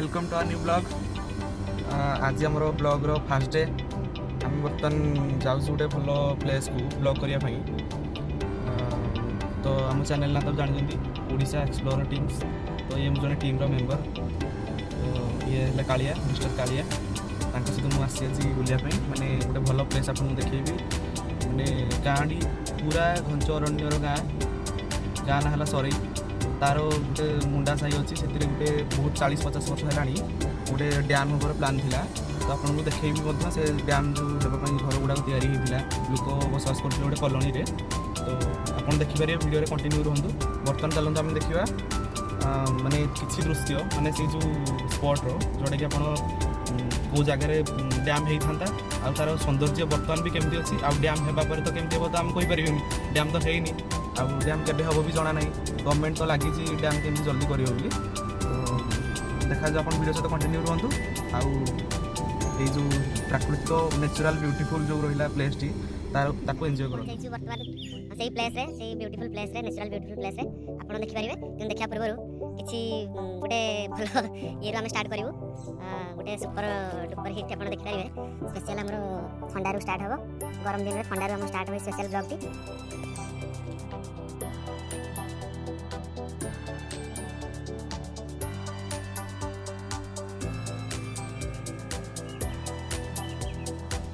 Welcome to our new blog. आज आम blogger fast day आम बर्तमान जाऊँ गोटे भल प्लेस को ब्लॉग करने। तो आम चैनल ना तो जानते ओडिशा एक्सप्लोरर टीम्स। तो ये मुझे टीम मेम्बर। तो ये है कालिया मिस्टर कालिया। सहित मुझे आसी बुलापी माने गोटे भल प्लेस आपको देखी माने गाँटी पूरा घंच अरण्यर गाँ ना सर तार गोटे मुंडा साई अच्छी से गोटे बहुत 40-50 वर्ष है गोटे डैम होकर प्लान था। तो आपको देखी से डैम जो देवाई घर गुड़ाक या लोक बसवास करते गोटे कलोनी रे। तो आप देखिपारे वीडियो कंटिन्यू रुहतु। बर्तमान चलते आम देखा माने किसी दृश्य माने से जो स्पॉट जोटा कि आप कौ जगार डैम होता आ तार सौंदर्य बर्तमान भी केमती अच्छी आ डैम होगा तो केमती हम तो आम कहीपर डैम तो है डैम के हम भी जना ना। गवर्नमेंट तो लगी डैम केमती जल्दी कर देखा जाए आप वीडियो सहित कंटिन्यू रुहतु। आउ जो प्राकृतिक नेचुरल ब्यूटीफुल जो रहा प्लेस टी ताको एंजॉय करो। बर्तमान सही प्लेस रे सही ब्यूटीफुल प्लेस रे नेचुरल ब्यूटीफुल प्लेस रे आपण देखि परिबे। किन देखिया पूर्व किछि गोटे भल ये हम स्टार्ट करिवो गोटे सुपर डुपर हिट आपण देखि परिबे। स्पेशल हमरो ठंडा रो स्टार्ट हबो गरम दिन रे ठंडा रो हम स्टार्ट होई special blog T.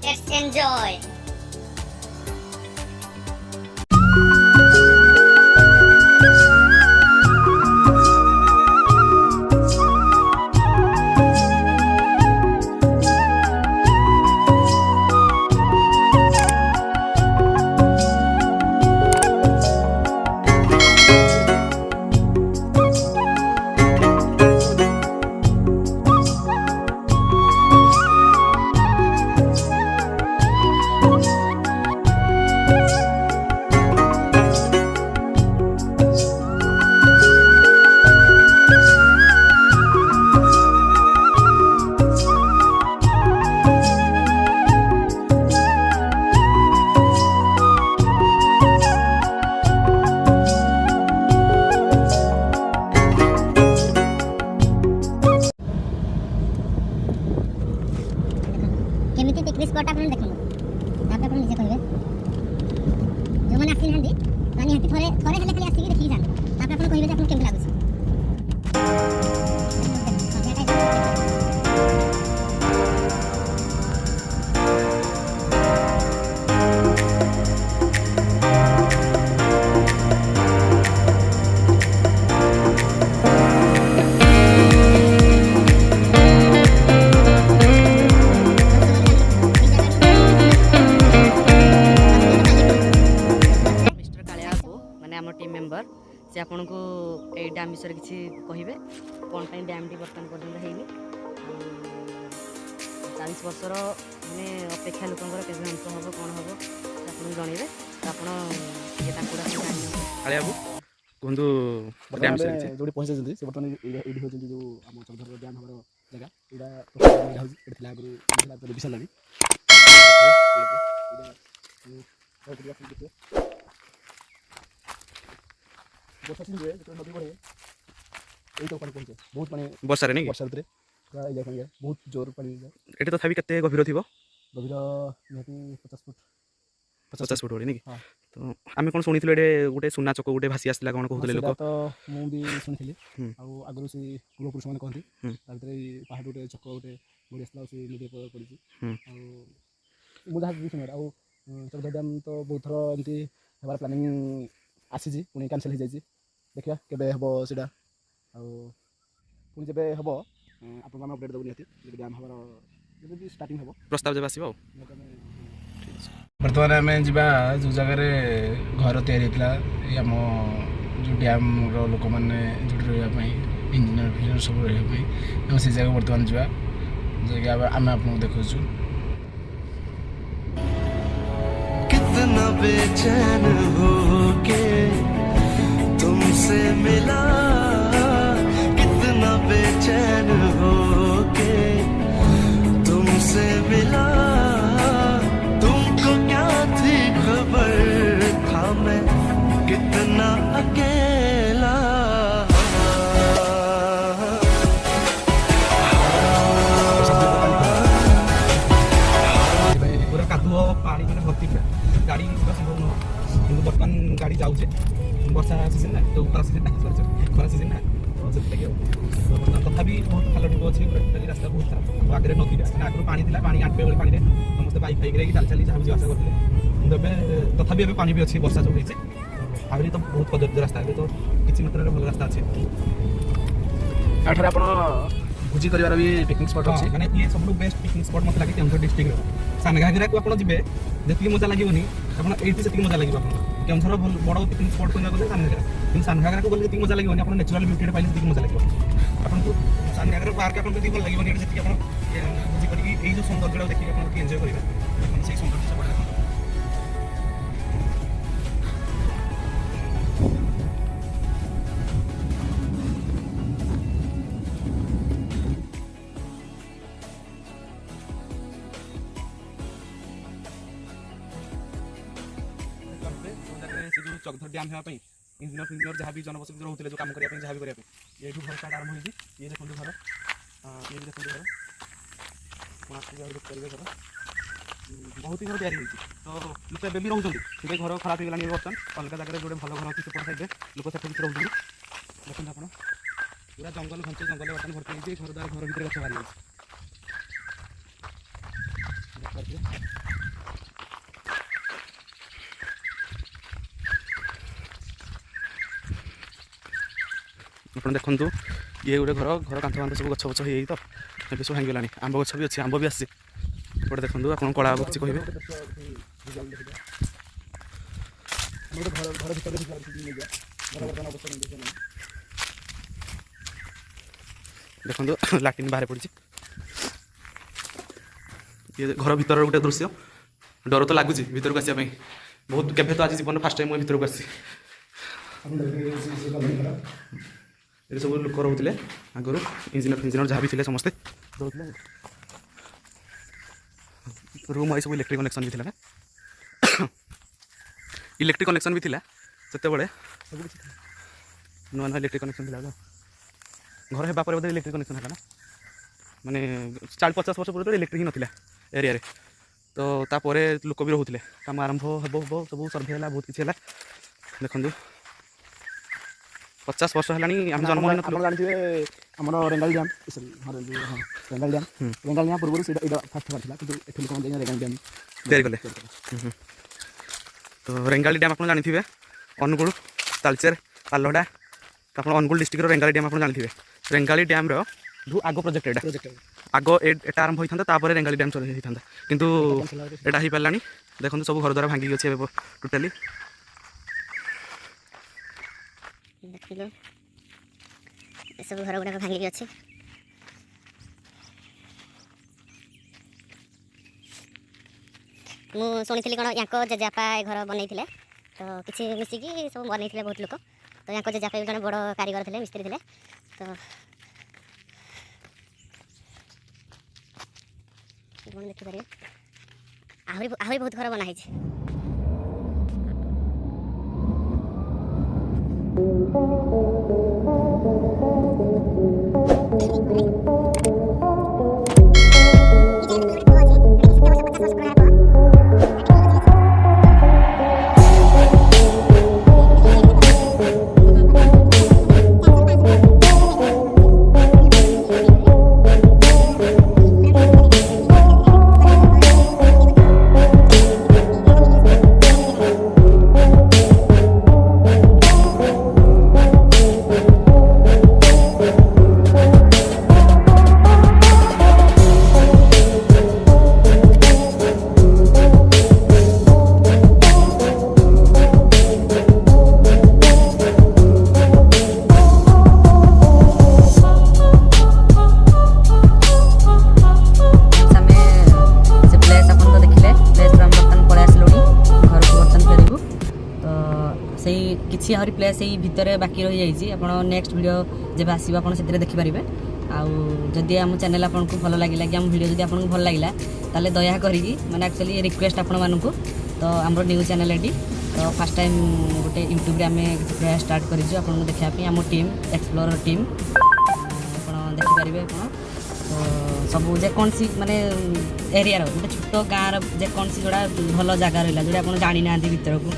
Let's enjoy. केमिति पिकनिक स्पॉट आपन देखो तापर आपन निजे कहबे जो माने आसी हंदी तानी हती थोरे थोरे हेले खाली आसी देखि जान तापर आपन कहबे जे आपन केमति लागुछ। आम टीम मेम्बर से आपन को ए डैम विषय किसी कहे कौन पर डैम टी बर्तमान पर्यटन है 40 वर्षर माने अपेक्षा लोकंर के अंत हम कौन हम आपको जनइबे। तो आप जो पहुँचे से बर्तमान ये हूँ जो आम चौधर डैम हमार जगह यहाँ आगुरी विशाल लागी वर्षा सीन हुए जो नदी बढ़े यही तो पानी पहुँचे बहुत पानी वर्षा नहीं वर्षा ऋतु बहुत जोर पानी ये तो तथापि केते गभीर थी गभीर निहाती 50 फुट होनी। तो आम कौन शुणी ये गोटे सुना चक गोटे भासी आसला कौन कहते लोक तो मुझे शुणी आगुरी से पूर्वपुरुष मैंने कहती पहाड़ गोटे चक गोटे बड़ी आसला से नदी पड़ी मुझे शुणे चौधर डैम तो बहुत थर एमती हमार प्लानिंग आसी पुणी कैनसल हो जाए देखिए केबे हम सीटा पुणी जब हम आपको अपडेट देव निहाती डैम हमार जब स्टार्टिंग हम प्रस्ताव जब आसो। बर्तमान आम जा जो जगार घर या आम जो डैम लोक मैंने जो रही इंजीनियर फिर सब रही से जगह बर्तमान जा आम आपको देखु कितना बेचैन हो के तुमसे मिला, कितना बेचैन हो के तुमसे मिला, तुमको क्या थी खबर, था मैं कितना अकेला। कूह पानी मैंने भर्ती पूरा गाड़ी पूरा संभव नुह कि बर्तमान गाड़ी जाऊे वर्षा सीजन ना तो खरा सीजन ना खरा सीजन ना से तथापि बहुत खाल ढूंढ अच्छी टोटाली रास्ता बहुत खराब आगे नदी आगे पानी था पानी आंटे बेले पानी समस्त बाइक फाइक चली चली जहाँ आशा करते কিন্তু তথাপি ଏବେ পানি ବି ଅଛି ବର୍ଷା ଯୋଉ ହେଇଛି ଆହୁରି ତ ବହୁତ କଦର୍ଯ୍ୟ ରାସ୍ତା ଏବେ ତ କିଛି ମାତ୍ରାରେ ଭଲ ରାସ୍ତା ଅଛି ଏଠାରେ ଆପଣ ଭୋଜି କରିବାର ବି ପିକନିକ୍ ସ୍ପଟ୍ ଅଛି ମାନେ ଇଏ ସବୁଠୁ ବେଷ୍ଟ ପିକନିକ୍ ସ୍ପଟ୍ ମୋତେ ଲାଗେ କେଉଁଝର ଡିଷ୍ଟ୍ରିକ୍ଟର ସାନଘାଗରାକୁ ଆପଣ ଯିବେ ଯେତିକି ମଜା ଲାଗିବନି ଆପଣ ଏଇଠି ସେତିକି ମଜା ଲାଗିବ ଆପଣ କେଉଁଝର ବଡ଼ ପିକନିକ୍ ସ୍ପଟ୍ କରିବାକୁ ଗଲେ ସାନଘାଗରା କିନ୍ତୁ ସାନଘାଗରାକୁ ଗଲେ ଯେତିକି ମଜା ଲାଗିବନି ଆପଣ ନ୍ୟାଚୁରାଲ୍ ବ୍ୟୁଟିରେ ପାଇଲେ ସେତିକି ମଜା ଲାଗିବ ଆପଣଙ୍କୁ ସାନଘାଗରା ପାର୍କ ଆପଣଙ୍କୁ ଯେତିକି ଭଲ ଲାଗିବନି ଏଠି ଯେତିକି ଆପଣ ଭୋଜି କରିକି ଏଇ ଯେଉଁ ସୌନ୍ଦର୍ଯ୍ୟଟାକୁ ଦେଖିକି ଆପଣ ଏନ୍ଜୟ କରିବେ ଆପଣ ସେଇ ସୌନ୍ଦର୍ଯ୍ୟ ସେପଟେ ଦେଖନ୍ତୁ चकधर डैम होगापी इंजीनियर फिंजीनियर जहाँ भी जनबसती रोते जो कम करने जहाँ भी करने ये घर स्टार्ट आरंभ होती ये देखो घर ये भी देखो घर देखिए घर बहुत ही घर तैयारी होती तो लोक एवं भी रोचे घर खराब हो गला बर्तमान अलग जगह जो भल घर अच्छी सेपट साइड लोक से रोचे देखते आप पूरा जंगल घंटे जंगल बर्तमान भर्ती होती घर द्वारा घर भर गछ बाहरी आप देखु ये गोटे घर घर कांथ बांध सब गछ गछ हो तो ये सब भांगीगला आंब गछ भी अच्छे आंब भी आसी एपटे देखो आप कला आंब किसी कहे देखो लाट्रिन बाहर पड़ी ये घर भीतर गोटे दृश्य डर तो लगुच भीतर को आसापी बहुत केवे तो आज जीवन फास्ट टाइम भीतर को आसी ये सब लोक रोते आगुरी इंजीनियर फिंजीनियर जहाँ भी थे समस्ते रोते रूम आई सब इलेक्ट्रिक कनेक्शन भी था इलेक्ट्रिक कनेक्शन भी था से नुआ नुआ इलेक्ट्रिक कनेक्शन था घर होगा बोधे इलेक्ट्रिक कनेक्शन है ना माने 40-50 वर्ष पूर्व इलेक्ट्रिक ही नाला एरिया तो तापर लोक भी रोते काम आरंभ हम सब सर्भे है बहुत किसी है देखो 50 वर्ष है जन्म जानते आम रेंगाली डैम रेंगाली डैम पूर्व फास्ट था कि रेंगाली डैम तैयारी कले तो रेंगाली डैम आप जानते अनुगुल तालचेर पालहड़ा तो आप अनुगुल डिस्ट्रिक्ट रेंगाली डैम आप जानते रेंगाली डैम आग प्रोजेक्ट आग एटा आरंभ होता तापर रेंगाली डैम होता किंतु एटा हो पारानी देखो सब घर द्वारा भांगी अच्छे टोटाली सब घर गुड़ाक भांगिक अच्छे मुझी कौन या जेजेपा घर बनई तो किसी मिसिकी सब बनई बहुत लोक तो या जेजेपा भी जन बड़ कारीगर थे मिस्त्री थे तो देखिपारे आहरी बहुत घर बनाई किसी आहरी प्लेस यही भितर बाकी रही जाइए आप नेक्स्ट वीडियो जब आसो आप देखिपारे आदि आम चैनल आपको भल लगे कि आम वीडियो जब आपको भल लगे ताले दया करी मैंने एक्चुअली रिक्वेस्ट आपण मानू तो आम न्यूज चैनल एटी तो फर्स्ट टाइम गोटे यूट्यूब आम प्रयास स्टार्ट करूँ आपको देखापी आम टीम एक्सप्लोरर टीम आप देखिपारे आप तो ସବୁ ଯେକୌଣସି ମାନେ ଏରିଆର ଗୋଟେ ଛୋଟ ଗାଁର ଯେକୌଣସି ଯୋଉଟା ଭଲ ଜାଗା ରହିଲା ଯୋଉଟା ଆପଣ ଜାଣିନାହାନ୍ତି ଭିତରକୁ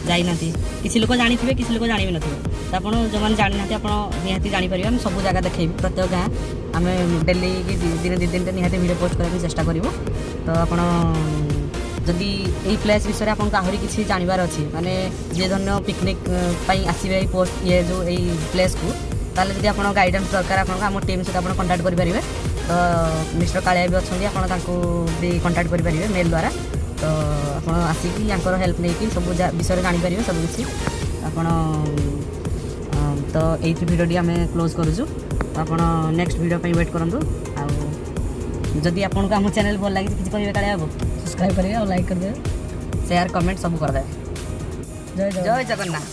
ଯାଇନାହାନ୍ତି କିଛି ଲୋକ ଜାଣିଥିବେ କିଛି ଲୋକ ଜାଣିବି ନଥିବେ ତ ଆପଣ ଯେଉଁମାନେ ଜାଣିନାହାନ୍ତି ଆପଣ ନିହାତି ଜାଣିପାରିବେ ଆମେ ସବୁ ଜାଗା ଦେଖେଇବୁ ପ୍ରତ୍ୟେକ ଗାଁ ଆମେ ଡେଲି କି ଦିନେ ଦୁଇ ଦିନରେ ନିହାତି ଭିଡ଼ିଓ ପୋଷ୍ଟ କରିବା ପାଇଁ ଚେଷ୍ଟା କରିବୁ ତ ଆପଣ ଯଦି ଏଇ ପ୍ଲେସ୍ ବିଷୟରେ ଆପଣଙ୍କୁ ଆହୁରି କିଛି ଜାଣିବାର ଅଛି ମାନେ ଯିଏ ଧନ୍ୟ ପିକନିକ୍ ପାଇଁ ଆସିବେ ଏଇ ପୋଷ୍ଟ ଇଏ ଯେଉଁ ଏଇ ପ୍ଲେସ୍କୁ ତାହେଲେ ଯଦି ଆପଣ ଗାଇଡାନ୍ସ ଦରକାର ଆପଣଙ୍କୁ ଆମ ଟିମ୍ ସହିତ ଆପଣ କଣ୍ଟାକ୍ଟ କରିପାରିବେ ତ ମିଷ୍ଟର କାଳିଆ ବି ଅଛନ୍ତି ଆପଣ ତାଙ୍କୁ ବି କଣ୍ଟାକ୍ଟ କରିପାରିବେ ମେଲ୍ ଦ୍ୱାରା ତ ଆପଣ ଆସିକି ୟାଙ୍କର ହେଲ୍ପ ନେଇକି ସବୁ ବିଷୟରେ ଜାଣିପାରିବେ ସବୁକିଛି ଆପଣ ତ ଏଇଠି ଭିଡ଼ିଓଟି ଆମେ କ୍ଲୋଜ୍ କରୁଛୁ ଆପଣ ନେକ୍ସଟ ଭିଡ଼ିଓ ପାଇଁ ୱେଟ୍ କରନ୍ତୁ ଆଉ ଯଦି ଆପଣଙ୍କୁ ଆମ ଚ୍ୟାନେଲ୍ ଭଲ ଲାଗିଛି କିଛି କହିବେ କାଳିଆ ହେବ ସବସ୍କ୍ରାଇବ୍ କରିବେ ଆଉ ଲାଇକ୍ କରିଦେବେ ସେୟାର କମେଣ୍ଟ ସବୁ କରିଦେବେ ଜୟ ଜଗନ୍ନାଥ।